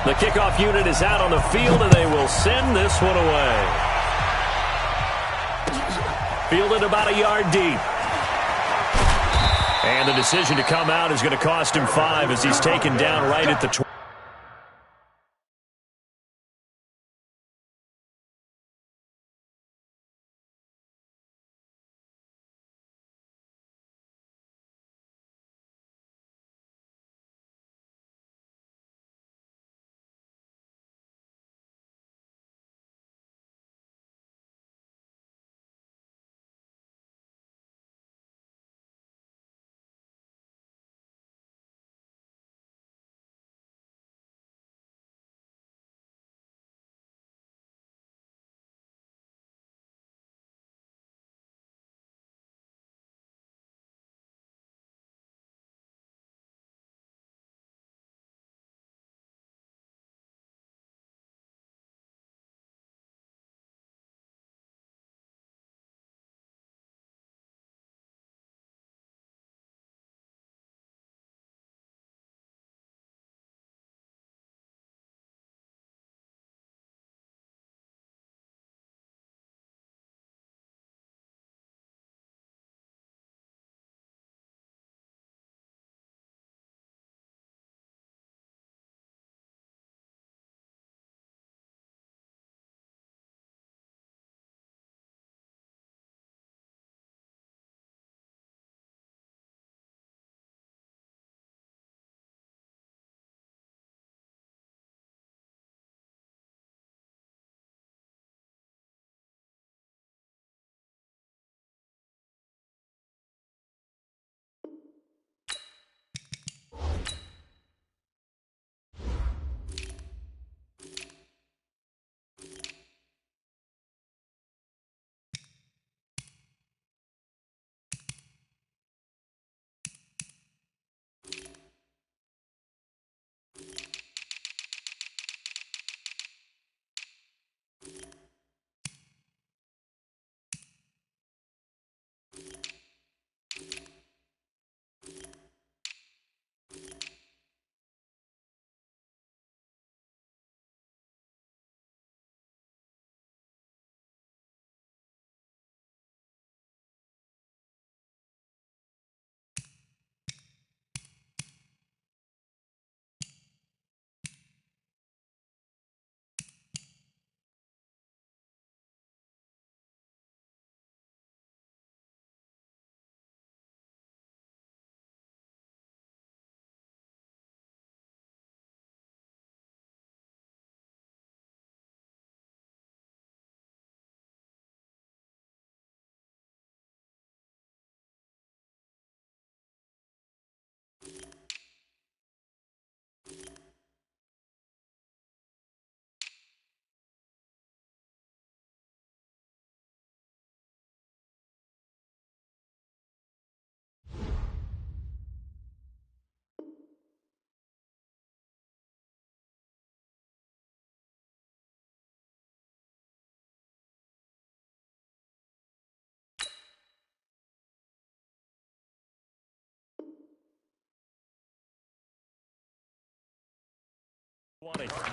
The kickoff unit is out on the field, and they will send this one away. Fielded about a yard deep. And the decision to come out is going to cost him 5 as he's taken down right at the 20.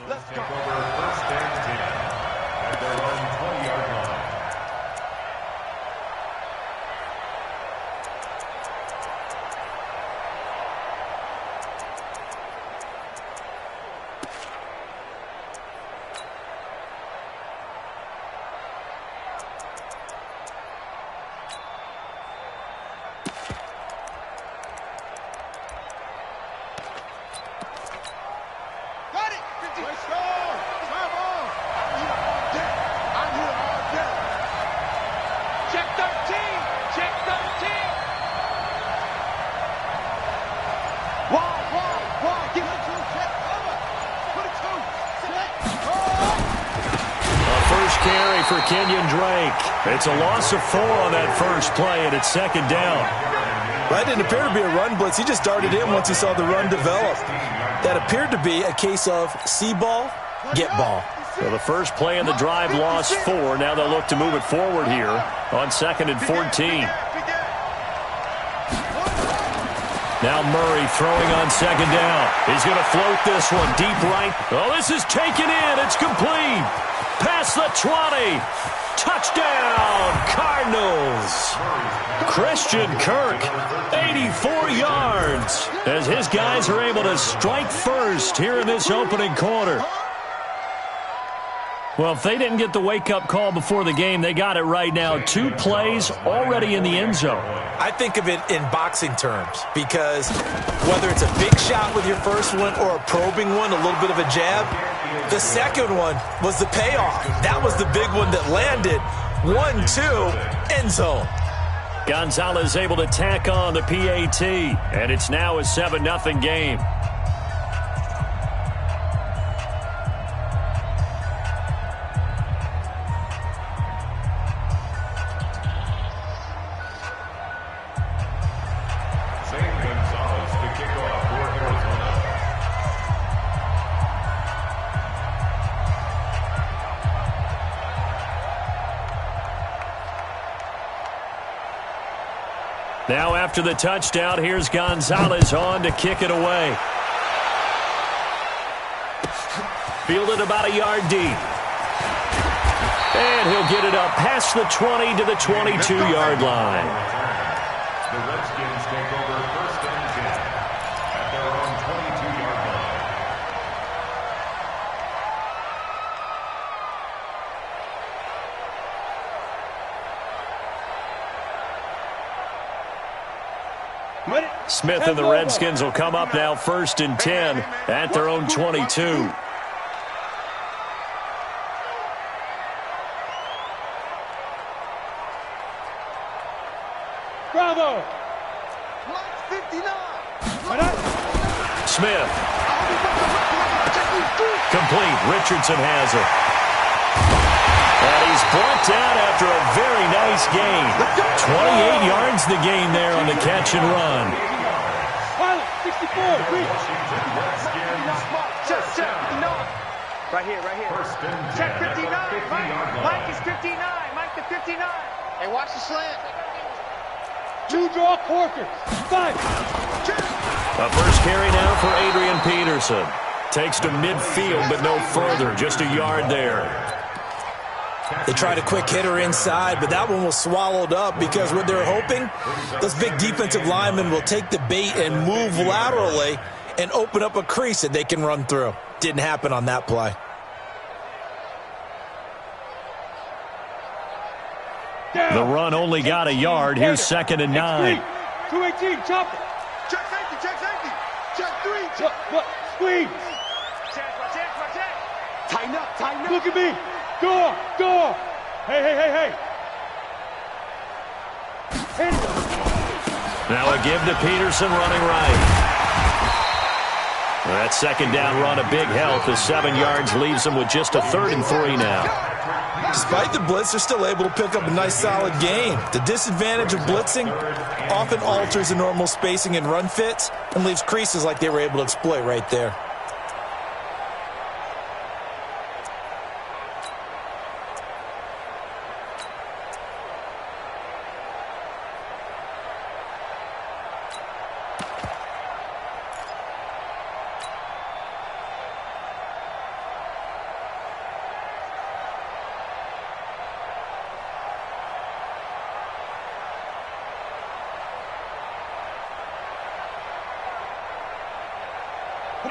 Let's go. First and 10 at their own 20-yard line. For Kenyon Drake. It's a loss of 4 on that first play, and it's second down. That didn't appear to be a run blitz. He just darted in once he saw the run develop. That appeared to be a case of see ball, get ball. So the first play in the drive lost 4. Now they'll look to move it forward here on 2nd and 14. Now Murray throwing on second down. He's going to float this one deep right. Oh, this is taken in. It's complete. Past the 20. Touchdown, Cardinals. Christian Kirk, 84 yards, as his guys are able to strike first here in this opening quarter. Well, if they didn't get the wake-up call before the game, they got it right now. 2 plays already in the end zone. I think of it in boxing terms because whether it's a big shot with your first one or a probing one, a little bit of a jab, the second one was the payoff. That was the big one that landed. 1-2, end zone. Gonzalez able to tack on the PAT, and it's now a 7-0 game. Now after the touchdown, here's Gonzalez on to kick it away. Fielded about a yard deep. And he'll get it up past the 20 to the 22-yard line. The Redskins take over first and 10 at their own 22-yard line. Smith and the Redskins will come up now first and 10 at their own 22. Bravo! Smith. Complete. Richardson has it. And he's brought down after a very nice gain. 28 yards the gain there on the catch and run. 64. Check. Right here. Check 59. Mike is 59. Mike the 59. Hey, watch the slant. 2 draw quarters. 5. A first carry now for Adrian Peterson. Takes to midfield, but no further. Just a yard there. They tried a quick hitter inside, but that one was swallowed up because what they're hoping, those big defensive linemen will take the bait and move laterally and open up a crease that they can run through. Didn't happen on that play. The run only got a yard. Here's second and 9. 218, chop it. Check safety. Check 3. Squeeze. Tighten up. Look at me. Door. Hey. Now a give to Peterson running right. That second down run a big help as 7 yards leaves them with just a 3rd and 3 now. Despite the blitz, they're still able to pick up a nice solid gain. The disadvantage of blitzing often alters the normal spacing and run fits and leaves creases like they were able to exploit right there.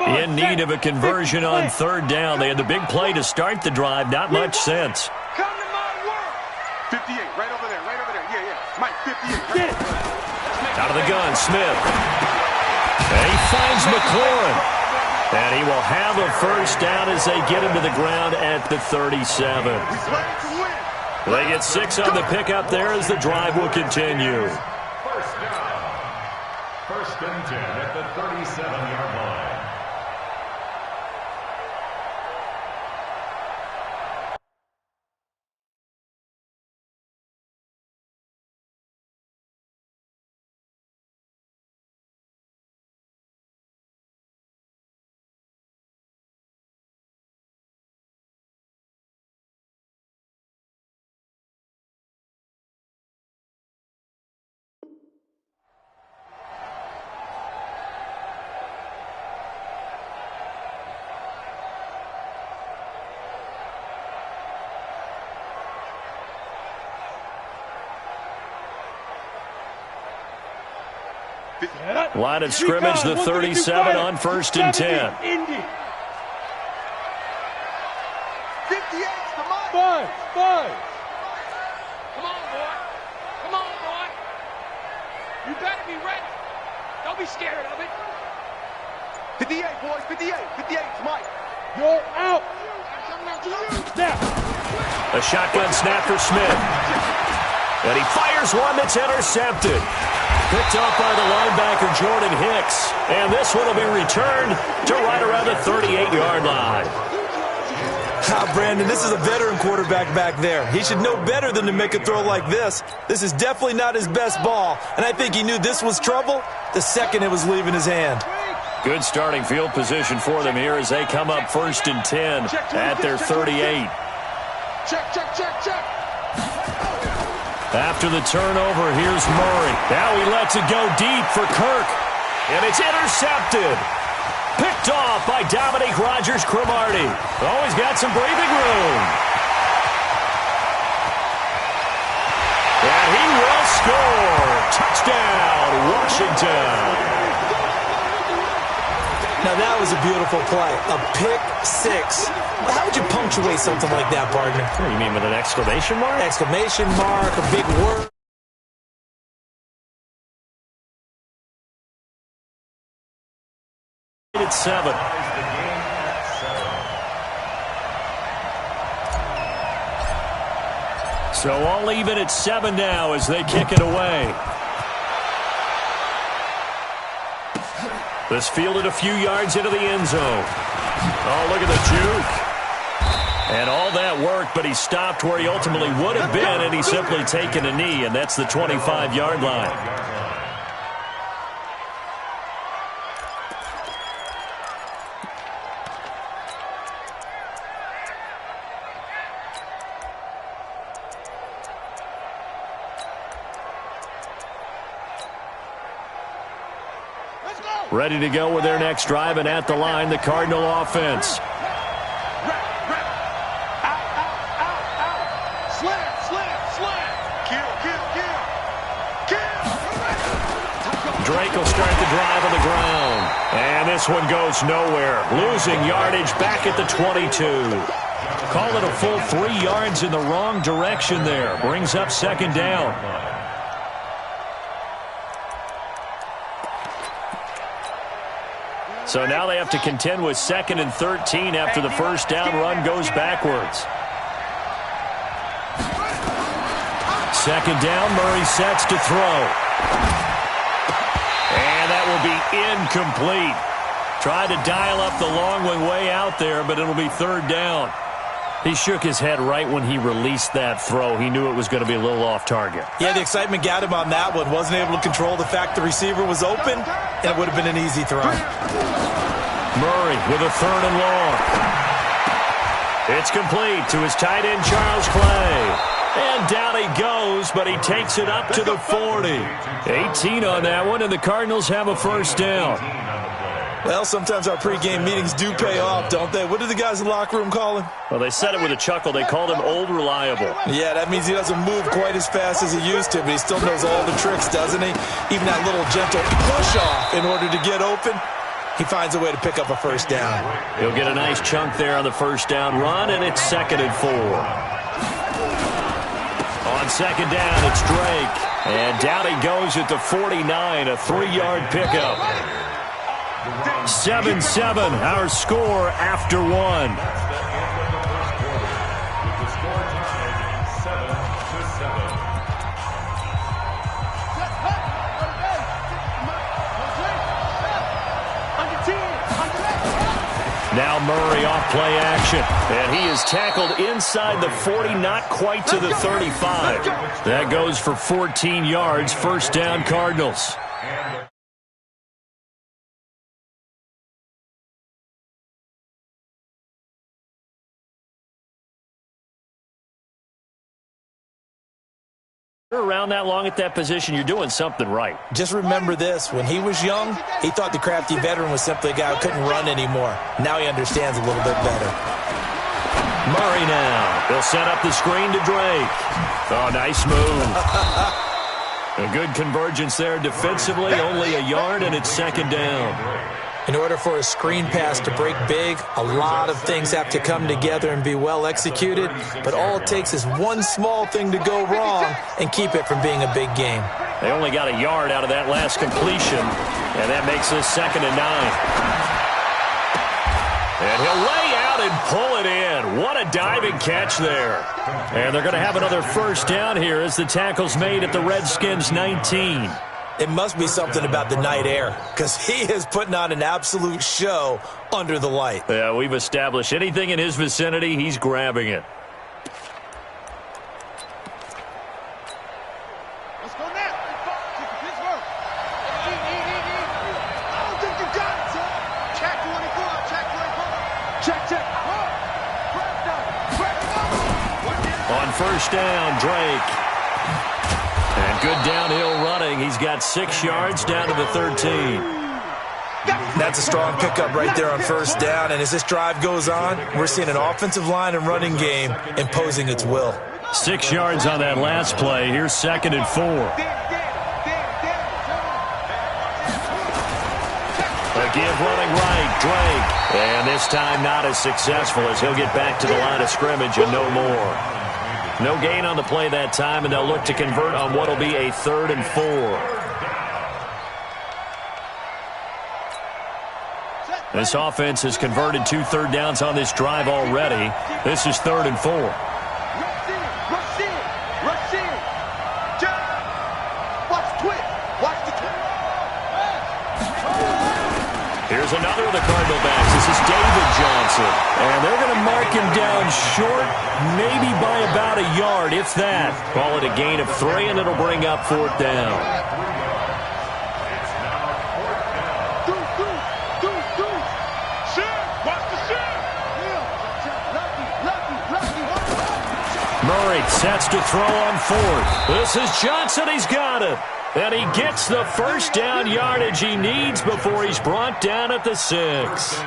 In need of a conversion on 3rd down. They had the big play to start the drive. Not much sense. Come to my work. 58, right over there. Yeah. Mike, 58. Out of the gun, Smith. And he finds McLaurin. And he will have a first down as they get him to the ground at the 37. They get 6 on the pickup there as the drive will continue. First down. First and 10 at the 37-yard line. Line of scrimmage, the 37 on 1st and 10. 58's the money. 5. Come on, boy. Come on, boy. You better be ready. Don't be scared of it. 58, boys. 58. 58's Mike. You're out. Now. A shotgun snap for Smith. And he fires one that's intercepted. Picked up by the linebacker, Jordan Hicks. And this one will be returned to right around the 38-yard line. Brandon, this is a veteran quarterback back there. He should know better than to make a throw like this. This is definitely not his best ball, and I think he knew this was trouble the second it was leaving his hand. Good starting field position for them here as they come up 1st and 10 at their 38. Check. After the turnover, here's Murray. Now he lets it go deep for Kirk, and it's intercepted. Picked off by Dominique Rodgers-Cromartie. Oh, he's got some breathing room. And he will score. Touchdown, Washington. Now, that was a beautiful play. A pick six. How would you punctuate something like that, partner? What do you mean, with an exclamation mark? Exclamation mark, a big word. It's 7. So all even at 7 now as they kick it away. This fielded a few yards into the end zone. Oh, look at the juke. And all that worked, but he stopped where he ultimately would have been, and he's simply taken a knee, and that's the 25-yard line. Ready to go with their next drive, and at the line, the Cardinal offense. Drake will start the drive on the ground. And this one goes nowhere. Losing yardage back at the 22. Call it a full 3 yards in the wrong direction there. Brings up 2nd down. So now they have to contend with 2nd and 13 after the first down run goes backwards. 2nd down, Murray sets to throw. And that will be incomplete. Tried to dial up the long one way out there, but it'll be 3rd down. He shook his head right when he released that throw. He knew it was going to be a little off target. Yeah, the excitement got him on that one. Wasn't able to control the fact the receiver was open, and it would have been an easy throw. Murray with a 3rd and long. It's complete to his tight end, Charles Clay. And down he goes, but he takes it up to the 40. 18 on that one, and the Cardinals have a 1st down. Well, sometimes our pregame meetings do pay off, don't they? What did the guys in the locker room call him? Well, they said it with a chuckle. They called him Old Reliable. Yeah, that means he doesn't move quite as fast as he used to, but he still knows all the tricks, doesn't he? Even that little gentle push-off in order to get open. He finds a way to pick up a 1st down. He'll get a nice chunk there on the 1st down run, and it's 2nd and 4. On 2nd down, it's Drake. And down he goes at the 49, a 3-yard pickup. 7-7, our score after 1. Now Murray off play action, and he is tackled inside the 40, not quite to the 35. That goes for 14 yards, 1st down Cardinals. You're around that long at that position, you're doing something right. Just remember this. When he was young, he thought the crafty veteran was simply a guy who couldn't run anymore. Now he understands a little bit better. Murray now. They'll set up the screen to Drake. Oh, nice move. A good convergence there defensively, only a yard, and it's second down. In order for a screen pass to break big, a lot of things have to come together and be well executed, but all it takes is one small thing to go wrong and keep it from being a big game. They only got a yard out of that last completion, and that makes this 2nd and 9. And he'll lay out and pull it in. What a diving catch there. And they're going to have another first down here as the tackle's made at the Redskins' 19. It must be something about the night air, because he is putting on an absolute show under the light. Yeah, we've established anything in his vicinity, he's grabbing it. Let's go now. Pittsburgh. I don't think you got it, son. Check 24. Check 24. Check. On first down, Drake. And good downhill running. He's got 6 yards down to the 13. That's a strong pickup right there on first down. And as this drive goes on, we're seeing an offensive line and running game imposing its will. 6 yards on that last play. Here's 2nd and 4. A give running right, Drake. And this time not as successful as he'll get back to the line of scrimmage and no more. No gain on the play that time, and they'll look to convert on what will be a 3rd and 4. This offense has converted 2 third downs on this drive already. This is 3rd and 4. Here's another of the Cardinal backs. This is David Johnson. And they're going to mark him down short, maybe by about a yard, if that. Call it a gain of 3, and it'll bring up 4th down. Murray sets to throw on 4th. This is Johnson. He's got it. And he gets the first down yardage he needs before he's brought down at the 6.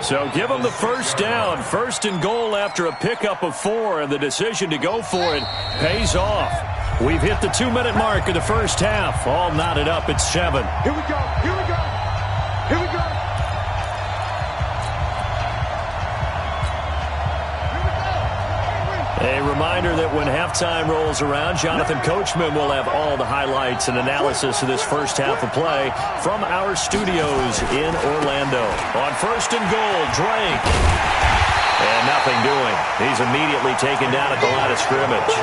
So give him the first down. 1st and goal after a pickup of 4, and the decision to go for it pays off. We've hit the 2-minute mark of the first half. All knotted up at 7. Here we go. Here we go. Here we go. A reminder that when halftime rolls around, Jonathan Coachman will have all the highlights and analysis of this first half of play from our studios in Orlando. On 1st and goal, Drake. And nothing doing. He's immediately taken down at the line of scrimmage.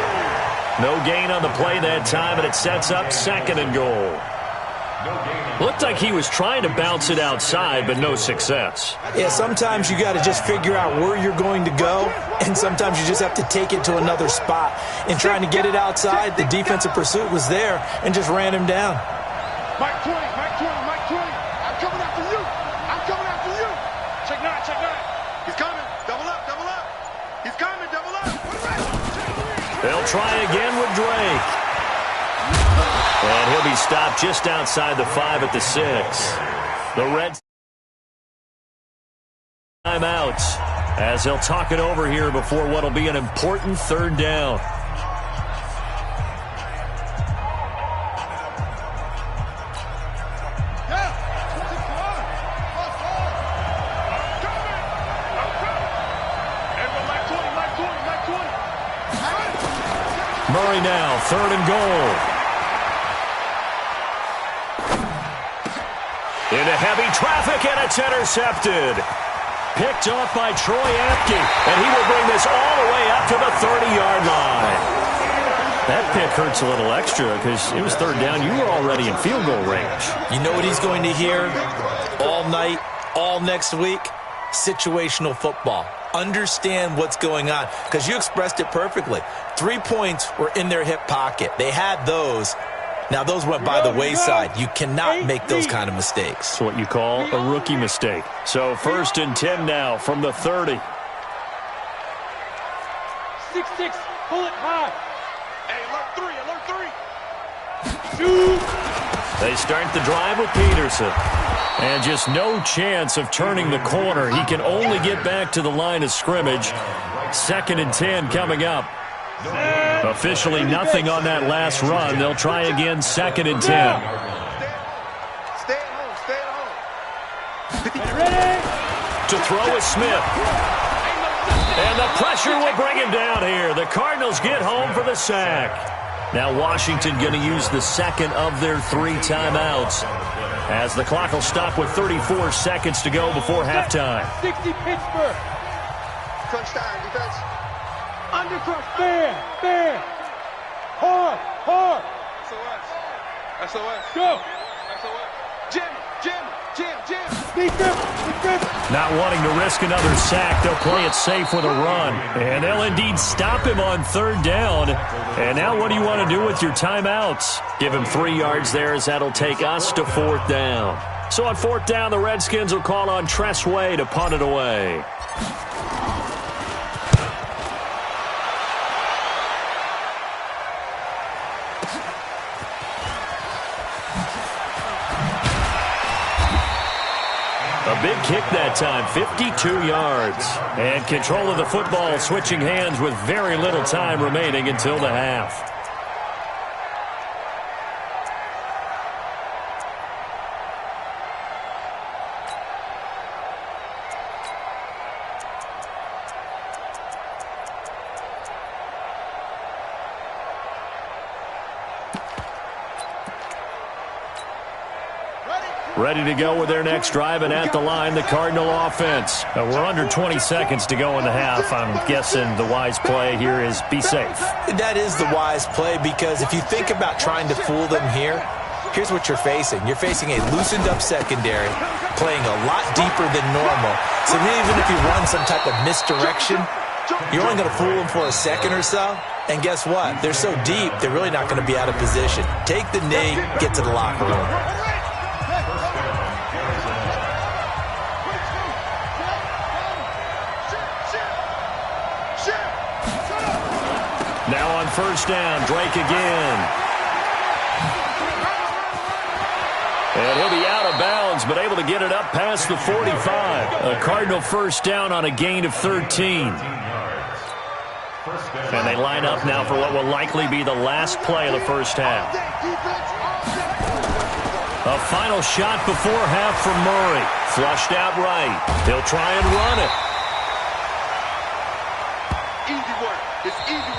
No gain on the play that time, and it sets up 2nd and goal. Looked like he was trying to bounce it outside, but no success. Yeah, sometimes you got to just figure out where you're going to go, and sometimes you just have to take it to another spot. In trying to get it outside, the defensive pursuit was there and just ran him down. Mike 20. I'm coming after you. Check 9. He's coming. Double up. He's coming. Double up. They'll try again with Drake. And he'll be stopped just outside the 5 at the 6. The Reds timeouts as he'll talk it over here before what will be an important 3rd down. Murray now, 3rd and goal. Into heavy traffic, and it's intercepted. Picked off by Troy Apke, and he will bring this all the way up to the 30-yard line. That pick hurts a little extra because it was 3rd down. You were already in field goal range. You know what he's going to hear all night, all next week? Situational football. Understand what's going on, because you expressed it perfectly. 3 points were in their hip pocket. They had those. Now, those went by the wayside. You cannot make those kind of mistakes. It's what you call a rookie mistake. So 1st and 10 now from the 30. 6-6, pull it high. Hey, alert 3. Shoot. They start the drive with Peterson. And just no chance of turning the corner. He can only get back to the line of scrimmage. 2nd and 10 coming up. Officially nothing on that last run. They'll try again, 2nd and 10. Stay at home. Stay at home. Ready? To throw is Smith. And the pressure will bring him down here. The Cardinals get home for the sack. Now Washington going to use the second of their 3 timeouts, as the clock will stop with 34 seconds to go before halftime. 60 Pittsburgh. Crunch time, defense. Under crunch. Fair. Hard. SOS. Go. SOS. Jim. Defense. Not wanting to risk another sack, they'll play it safe with a run. And they'll indeed stop him on 3rd down. And now what do you want to do with your timeouts? Give him 3 yards there, as that'll take us to 4th down. So on 4th down, the Redskins will call on Tress Way to punt it away. A big kick that time, 52 yards. And control of the football switching hands with very little time remaining until the half. Ready to go with their next drive, and at the line, the Cardinal offense. We're under 20 seconds to go in the half. I'm guessing the wise play here is be safe. That is the wise play, because if you think about trying to fool them here, here's what you're facing. You're facing a loosened-up secondary, playing a lot deeper than normal. So even if you run some type of misdirection, you're only going to fool them for a second or so. And guess what? They're so deep, they're really not going to be out of position. Take the knee, get to the locker room. Now on 1st down, Drake again. And he'll be out of bounds, but able to get it up past the 45. A Cardinal 1st down on a gain of 13. And they line up now for what will likely be the last play of the 1st half. A final shot before half from Murray. Flushed out right. He'll try and run it.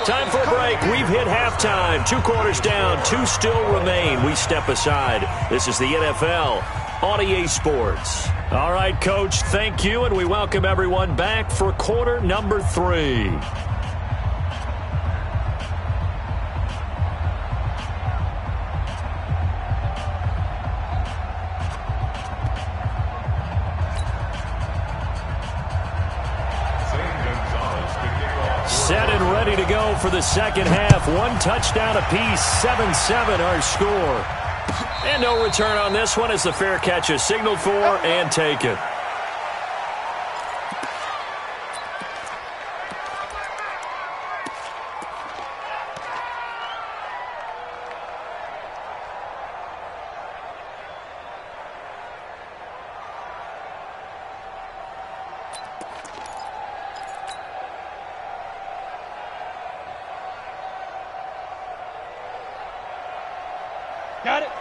Time for a break. We've hit halftime. 2 quarters down. 2 still remain. We step aside. This is the NFL on EA Sports. All right, Coach, thank you, and we welcome everyone back for quarter number 3. Set and ready to go for the second half. 1 touchdown apiece, 7-7 our score. And no return on this one as the fair catch is signaled for and taken.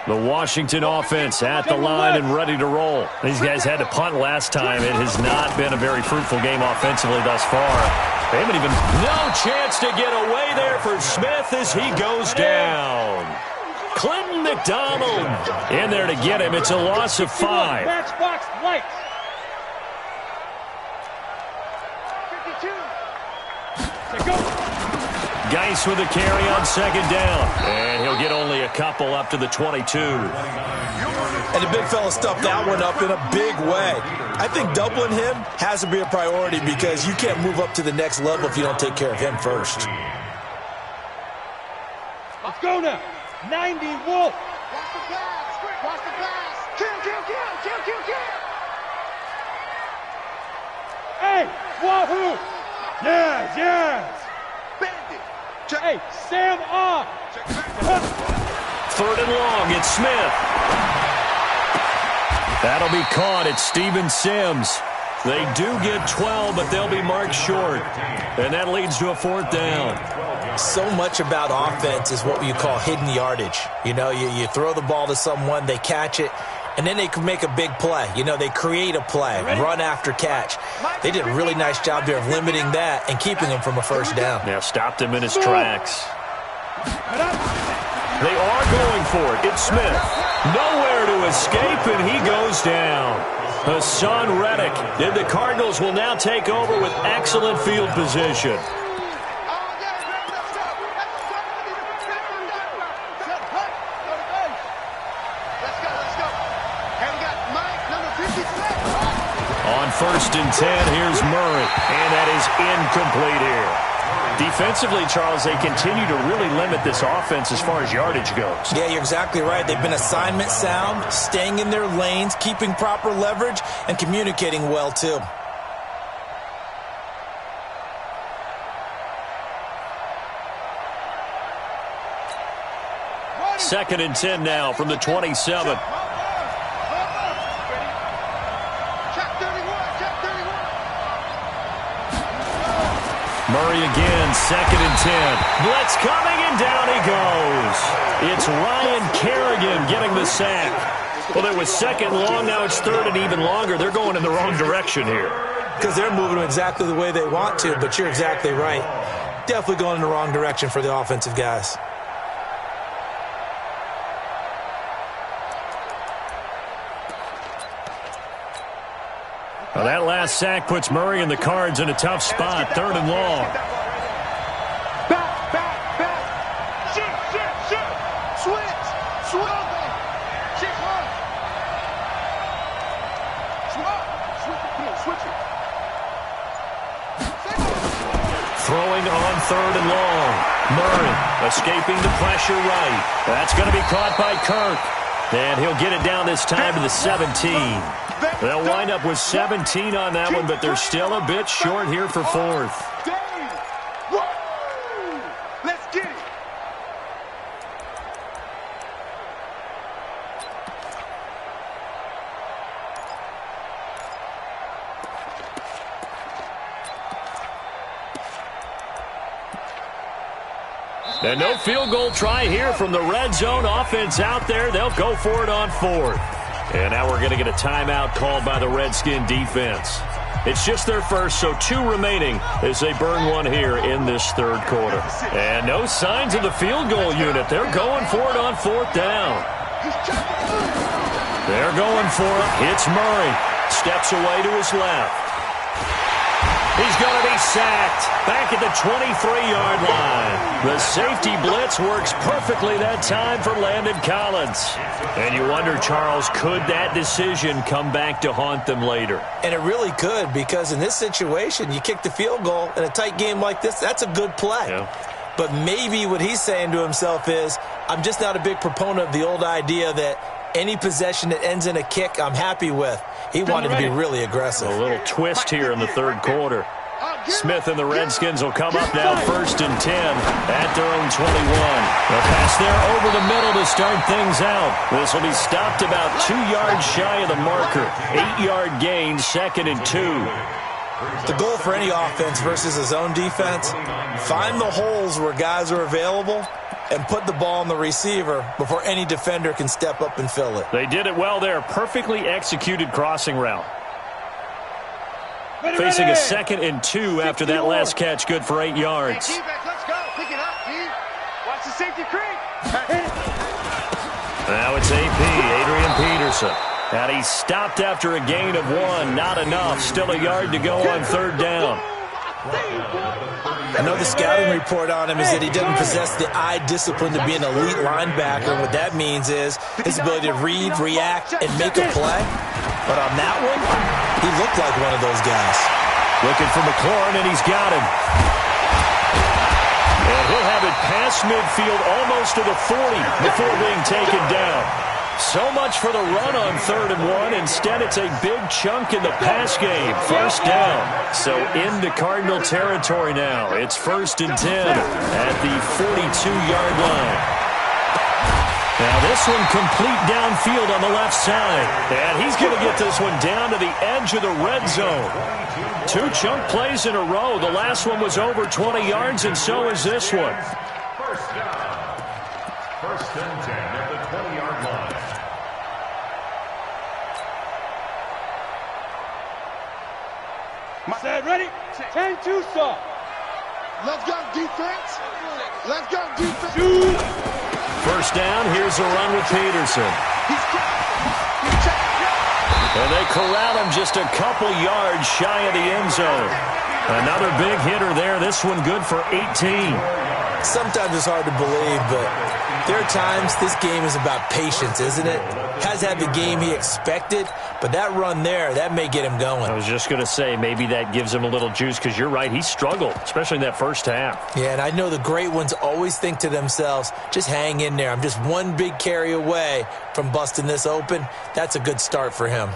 The Washington offense at the line and ready to roll. These guys had to punt last time. It has not been a very fruitful game offensively thus far. They haven't even... No chance to get away there for Smith as he goes down. Clinton McDonald in there to get him. It's a loss of 5. Matchbox lights. 52. Go. Geis with a carry on 2nd down. And he'll get only a couple up to the 22. And the big fella stuffed that one up in a big way. I think doubling him has to be a priority, because you can't move up to the next level if you don't take care of him first. Let's go now. 90 Wolf. Watch the pass. Watch the pass. Kill. Hey, wahoo. Yes. Bandit. Hey, Sam off. 3rd and long, it's Smith. That'll be caught at Steven Sims. They do get 12, but they'll be marked short. And that leads to a 4th down. So much about offense is what you call hidden yardage. You know, you throw the ball to someone, they catch it, and then they can make a big play. You know, they create a play, run after catch. They did a really nice job there of limiting that and keeping him from a 1st down. Now stopped him in his tracks. They are going for it. It's Smith. Nowhere to escape, and he goes down. Hassan Reddick. And the Cardinals will now take over with excellent field position. On 1st and 10, here's Murray. And that is incomplete here. Defensively, Charles, they continue to really limit this offense as far as yardage goes. Yeah, you're exactly right. They've been assignment sound, staying in their lanes, keeping proper leverage, and communicating well, too. Second and 10 now from the 27. Murray again, 2nd and 10. Blitz coming, and down he goes. It's Ryan Kerrigan getting the sack. Well, it was 2nd long, now it's 3rd and even longer. They're going in the wrong direction here. Because they're moving them exactly the way they want to, but you're exactly right. Definitely going in the wrong direction for the offensive guys. Well, that last sack puts Murray and the Cards in a tough spot, 3rd and long. Back. Shift. Switch. Shift hard. Switch it. Throwing on 3rd and long. Murray escaping the pressure right. That's going to be caught by Kirk. And he'll get it down this time to the 17. They'll wind up with 17 on that one, but they're still a bit short here for 4th. Let's get it. And no field goal try here from the red zone offense out there. They'll go for it on 4th. And now we're going to get a timeout called by the Redskin defense. It's just their first, so 2 remaining as they burn one here in this 3rd quarter. And no signs of the field goal unit. They're going for it on 4th down. They're going for it. It's Murray. Steps away to his left. He's going to be sacked back at the 23-yard line. The safety blitz works perfectly that time for Landon Collins. And you wonder, Charles, could that decision come back to haunt them later? And it really could, because in this situation, you kick the field goal in a tight game like this, that's a good play. Yeah. But maybe what he's saying to himself is, I'm just not a big proponent of the old idea that any possession that ends in a kick, I'm happy with. He wanted to be really aggressive. A little twist here in the 3rd quarter. Smith and the Redskins will come up now 1st and 10 at their own 21. A pass there over the middle to start things out. This will be stopped about 2 yards shy of the marker. 8-yard gain, 2nd and 2. The goal for any offense versus a zone defense, find the holes where guys are available and put the ball on the receiver before any defender can step up and fill it. They did it well there. Perfectly executed crossing route. Facing a 2nd and 2 after that last catch, good for 8 yards. Hey, let's go. Pick it up, Steve. Watch the safety creep. Now it's AP, Adrian Peterson. And he's stopped after a gain of 1. Not enough. Still a yard to go on 3rd down. I know the scouting report on him is that he doesn't possess the eye discipline to be an elite linebacker. And what that means is his ability to read, react, and make a play. But on that one, he looked like one of those guys. Looking for McLaurin, and he's got him. And he'll have it past midfield almost to the 40 before being taken down. So much for the run on 3rd and 1. Instead, it's a big chunk in the pass game. 1st down. So into Cardinal territory now. It's 1st and 10 at the 42-yard line. Now this one complete downfield on the left side. And he's going to get this one down to the edge of the red zone. 2 chunk plays in a row. The last one was over 20 yards, and so is this one. First down. First and 10 at the 20-yard line. Said ready? 10-2 stop. Let's go defense. Let's go defense. First down, here's a run with Peterson. And they corral him just a couple yards shy of the end zone. Another big hitter there. This one good for 18. Sometimes it's hard to believe, but there are times this game is about patience, isn't it? Has had the game he expected, but that run there, that may get him going. I was just going to say, maybe that gives him a little juice, because you're right, he struggled, especially in that first half. Yeah, and I know the great ones always think to themselves, just hang in there. I'm just one big carry away from busting this open. That's a good start for him.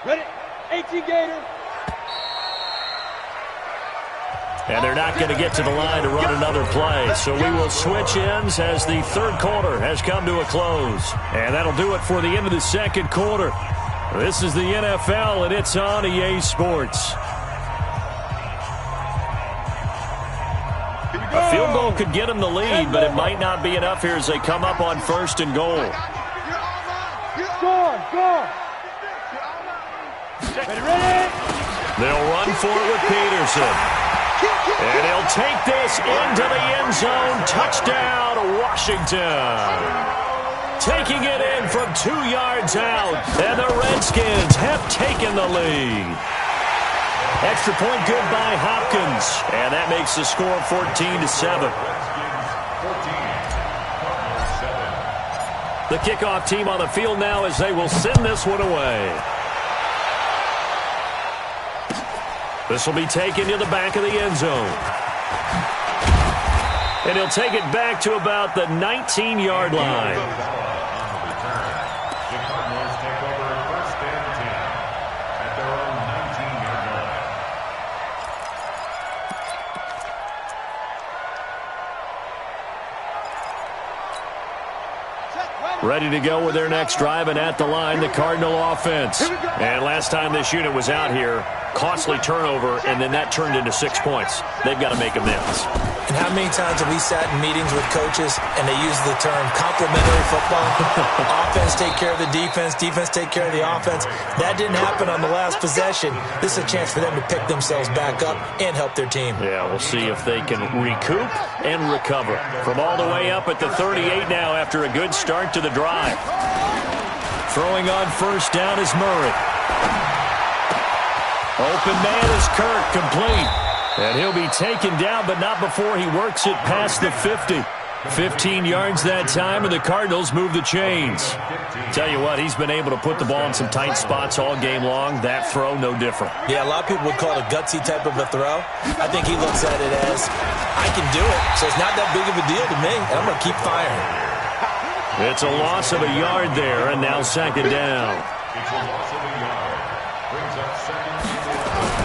Ready? 18 Gator. And they're not going to get to the line to run another play. So we will switch ends as the third quarter has come to a close. And that'll do it for the end of the second quarter. This is the NFL, and it's on EA Sports. A field goal could get them the lead, but it might not be enough here as they come up on first and goal. Go. Ready? They'll run for it with Peterson. And he'll take this into the end zone. Touchdown, Washington. Taking it in from 2 yards out. And the Redskins have taken the lead. Extra point good by Hopkins. And that makes the score 14-7. The kickoff team on the field now as they will send this one away. This will be taken to the back of the end zone. And he'll take it back to about the 19-yard line. The Cardinals take over first and 10 at their own 19-yard line. Ready to go with their next drive, and at the line, the Cardinal offense. And last time this unit was out here, costly turnover, and then that turned into 6 points. They've got to make amends. And how many times have we sat in meetings with coaches and they use the term complementary football? Offense take care of the defense, defense take care of the offense. That didn't happen on the last possession. This is a chance for them to pick themselves back up and help their team. Yeah, we'll see if they can recoup and recover. From all the way up at the 38 now after a good start to the drive. Throwing on first down is Murray. Open man is Kirk, complete. And he'll be taken down, but not before he works it past the 50. 15 yards that time, and the Cardinals move the chains. Tell you what, he's been able to put the ball in some tight spots all game long. That throw, no different. Yeah, a lot of people would call it a gutsy type of a throw. I think he looks at it as, I can do it, so it's not that big of a deal to me, and I'm going to keep firing. It's a loss of a yard there, and now second down. It's a loss of a yard. Brings up second and 11.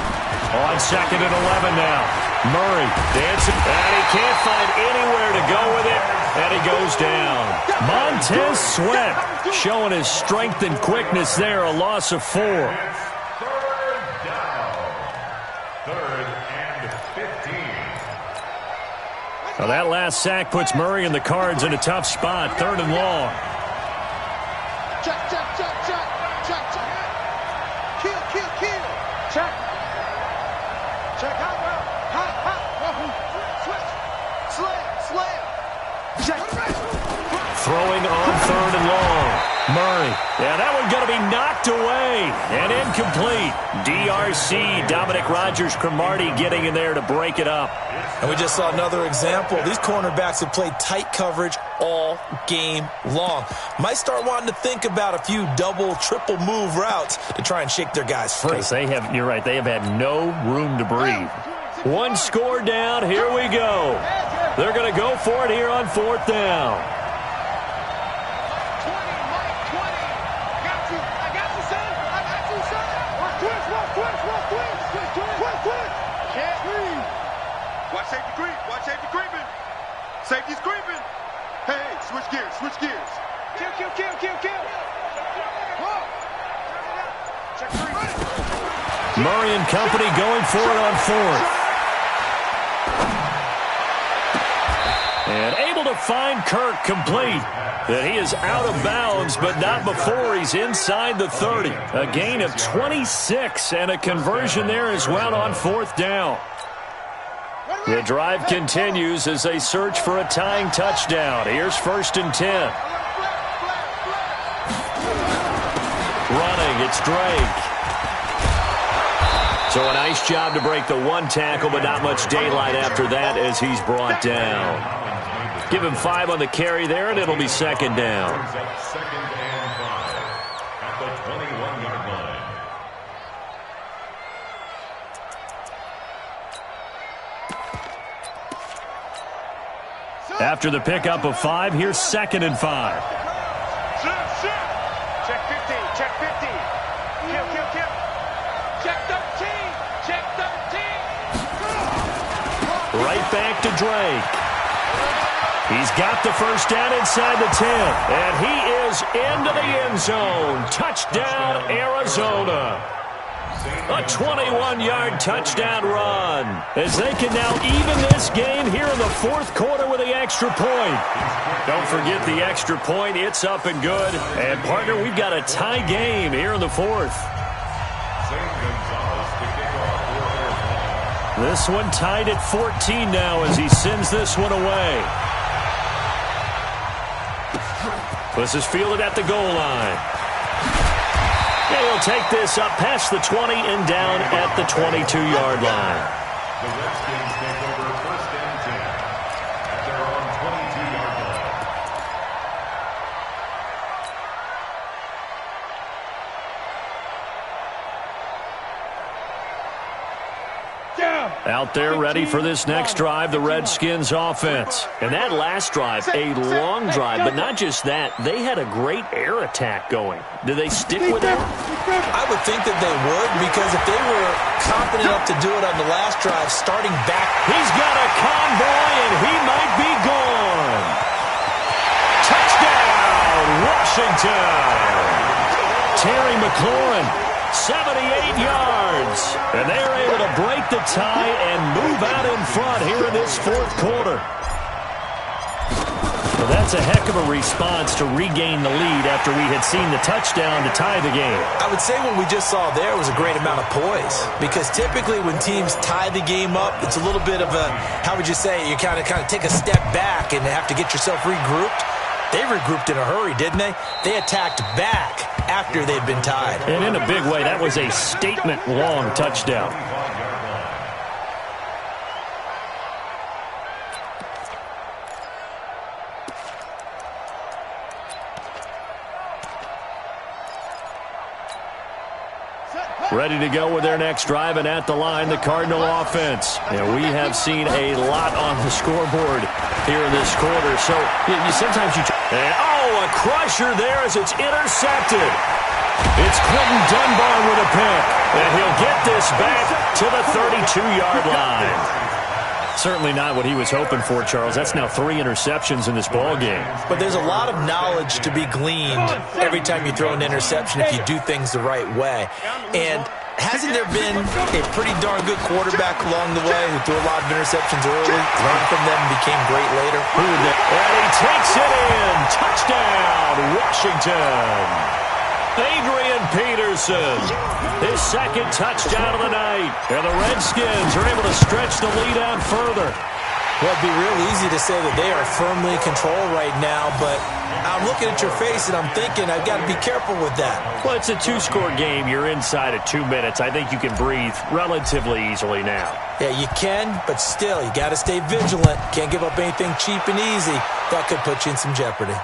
On second and 11 now. Murray dancing, and he can't find anywhere to go with it, and he goes down. Montez Sweat showing his strength and quickness there, a loss of 4. Third down. Third and 15. Now that last sack puts Murray and the Cards in a tough spot, third and long. Check. Kill. Check. Check out, bro. Switch. Slam. Check. Throwing on third and long. Murray. Yeah, that one going to be knocked away and incomplete. DRC, Dominic Rodgers-Cromartie getting in there to break it up. And we just saw another example. These cornerbacks have played tight coverage all game long. Might start wanting to think about a few double, triple move routes to try and shake their guys free. You're right, they have had no room to breathe. One score down, here we go. They're going to go for it here on fourth down. I got you, son. Twitch. Safety's creeping. Hey, switch gears, switch gears. Kill, kill, kill, kill, kill. Check three. Murray and company going for it on fourth. And able to find Kirk complete. That he is out of bounds, but not before he's inside the 30. A gain of 26 and a conversion there as well on fourth down. The drive continues as they search for a tying touchdown. Here's 1st and 10. Running, it's Drake. So a nice job to break the one tackle, but not much daylight after that as he's brought down. Give him 5 on the carry there, and it'll be 2nd down. 2nd and 5 at the 21-yard line. After the pickup of 5, here's 2nd and 5. Check 50, check 50. Kill, kill, kill. Check 13, check 13. Right back to Drake. He's got the first down inside the 10, and he is into the end zone. Touchdown, Arizona. A 21-yard touchdown run as they can now even this game here in the 4th quarter with the extra point. Don't forget the extra point. It's up and good. And, partner, we've got a tie game here in the 4th. This one tied at 14 now as he sends this one away. This is fielded at the goal line. And he'll take this up past the 20 and down at the 22-yard line. The Redskins take over 1st and 10 at their own 22-yard line. Out there ready for this next drive, the Redskins offense. And that last drive, a long drive, but not just that. They had a great air attack going. Do they stick with that? I would think that they would, because if they were confident enough to do it on the last drive, starting back. He's got a convoy, and he might be gone. Touchdown, Washington. Terry McLaurin, 78 yards. And they're able to break the tie and move out in front here in this 4th quarter. Well, that's a heck of a response to regain the lead after we had seen the touchdown to tie the game. I would say what we just saw there was a great amount of poise, because typically when teams tie the game up, it's a little bit of a, how would you say, you kind of take a step back and have to get yourself regrouped. They regrouped in a hurry, didn't they? They attacked back after they'd been tied. And in a big way, that was a statement-long touchdown. Ready to go with their next drive, and at the line, the Cardinal offense. And we have seen a lot on the scoreboard here in this quarter. So sometimes you... And, a crusher there as it's intercepted. It's Quentin Dunbar with a pick. And he'll get this back to the 32-yard line. Certainly not what he was hoping for, Charles. That's now 3 interceptions in this ball game. But there's a lot of knowledge to be gleaned every time you throw an interception if you do things the right way. And hasn't there been a pretty darn good quarterback along the way who threw a lot of interceptions early, learned from them, and became great later? And he takes it in. Touchdown, Washington. Adrian Peterson, his 2nd touchdown of the night. And the Redskins are able to stretch the lead out further. Well, it'd be real easy to say that they are firmly in control right now, but I'm looking at your face and I'm thinking I've got to be careful with that. Well, it's a 2-score game. You're inside of 2 minutes. I think you can breathe relatively easily now. Yeah, you can, but still, you got to stay vigilant. Can't give up anything cheap and easy. That could put you in some jeopardy.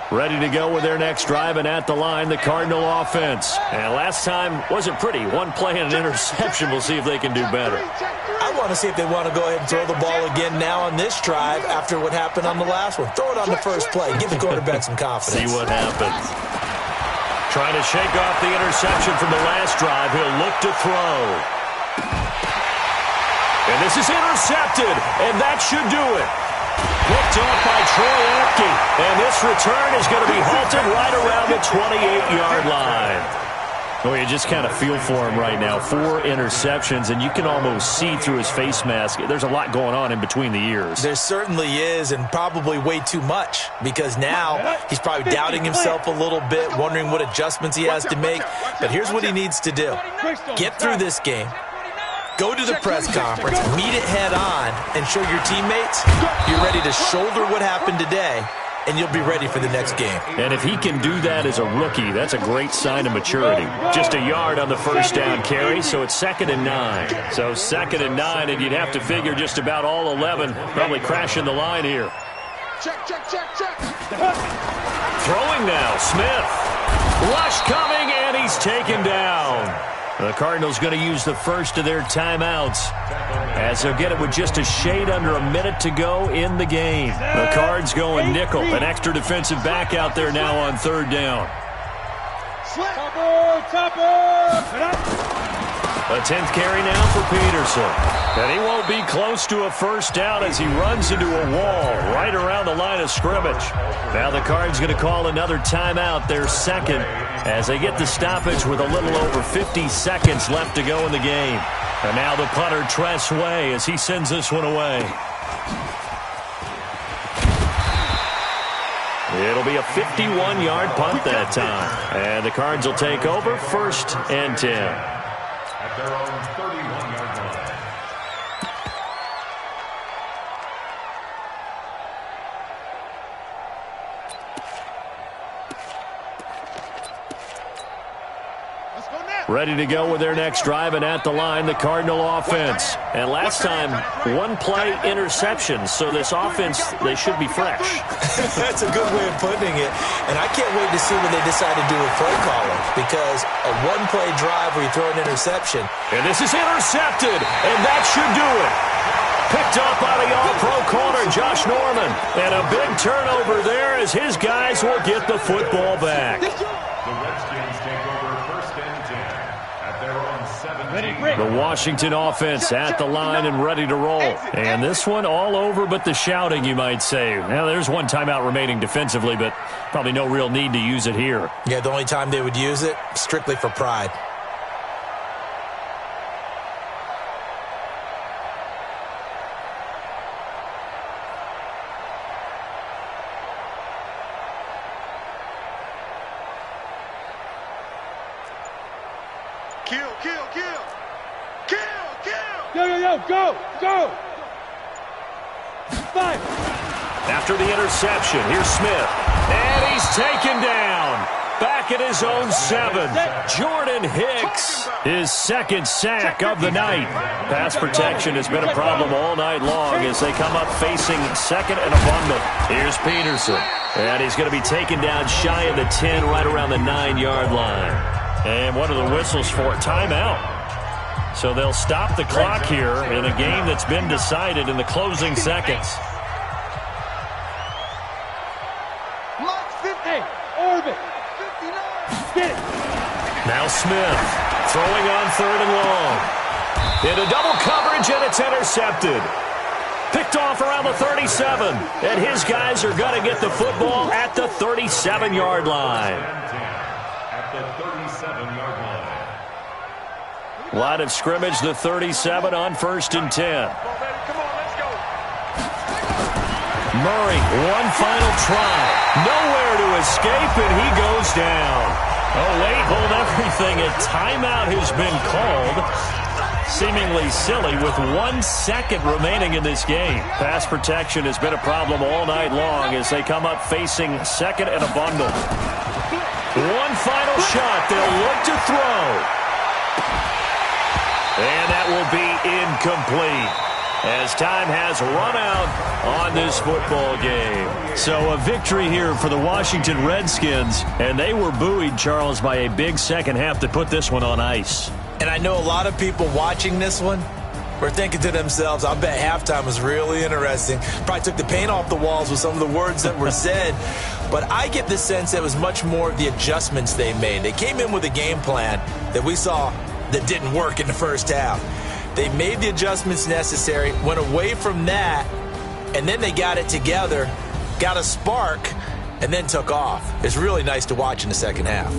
Ready to go with their next drive, and at the line, the Cardinal offense. And last time wasn't pretty. One play and an interception. We'll see if they can do better. I want to see if they want to go ahead and throw the ball again now on this drive after what happened on the last one. Throw it on the first play. Give the quarterback some confidence. See what happens. Trying to shake off the interception from the last drive. He'll look to throw. And this is intercepted, and that should do it. Picked off by Troy Apke, and this return is going to be halted right around the 28-yard line. Well, you just kind of feel for him right now. 4 interceptions, and you can almost see through his face mask. There's a lot going on in between the ears. There certainly is, and probably way too much, because now he's probably doubting himself a little bit, wondering what adjustments he has to make. But here's what he needs to do. Get through this game. Go to the press conference, meet it head on, and show your teammates you're ready to shoulder what happened today, and you'll be ready for the next game. And if he can do that as a rookie, that's a great sign of maturity. Just a yard on the first down carry, so it's 2nd and 9. So 2nd and 9, and you'd have to figure just about all 11 probably crashing the line here. Check. Throwing now, Smith. Rush coming, and he's taken down. The Cardinals going to use the first of their timeouts as they'll get it with just a shade under a minute to go in the game. The Cards going nickel, an extra defensive back out there now on 3rd down. A 10th carry now for Peterson. And he won't be close to a first down as he runs into a wall right around the line of scrimmage. Now the Cards going to call another timeout, their second, as they get the stoppage with a little over 50 seconds left to go in the game. And now the punter, Tress Way, as he sends this one away. It'll be a 51-yard punt that time. And the Cards will take over 1st and 10. At their own 31-yard line. Ready to go with their next drive, and at the line, the Cardinal offense. And last time, 1-play interception, so this offense, they should be fresh. That's a good way of putting it. And I can't wait to see what they decide to do with play calling, because a 1-play drive where you throw an interception. And this is intercepted, and that should do it. Picked up by the all-pro corner, Josh Norman. And a big turnover there as his guys will get the football back. The Redskins take over 1st and 10 at their own 17. The Washington offense at the line and ready to roll. And this one all over but the shouting, you might say. Now, there's one timeout remaining defensively, but probably no real need to use it here. Yeah, the only time they would use it, strictly for pride. Go! 5. After the interception, here's Smith. And he's taken down. Back at his own 7. Jordan Hicks, his 2nd sack of the night. Pass protection has been a problem all night long as they come up facing 2nd and a bundle. Here's Peterson. And he's going to be taken down shy of the 10, right around the 9-yard line. And what are the whistles for? Timeout. So they'll stop the clock here in a game that's been decided in the closing seconds. Now Smith throwing on 3rd and long. Into double coverage, and it's intercepted. Picked off around the 37, and his guys are going to get the football at the 37-yard line. At the 37-yard line. Line of scrimmage, the 37 on 1st and 10. Murray, one final try. Nowhere to escape, and he goes down. Oh, wait, hold everything. A timeout has been called. Seemingly silly with 1 second remaining in this game. Pass protection has been a problem all night long as they come up facing 2nd and a bundle. One final shot. They'll look to throw. And that will be incomplete. as time has run out on this football game. So a victory here for the Washington Redskins, and they were buoyed, Charles, by a big second half that put this one on ice. And I know a lot of people watching this one were thinking to themselves, I bet halftime was really interesting. Probably took the paint off the walls with some of the words that were said. But I get the sense that it was much more of the adjustments they made. They came in with a game plan that we saw that didn't work in the first half. They made the adjustments necessary, went away from that, and then they got it together, got a spark, and then took off. It's really nice to watch in the second half.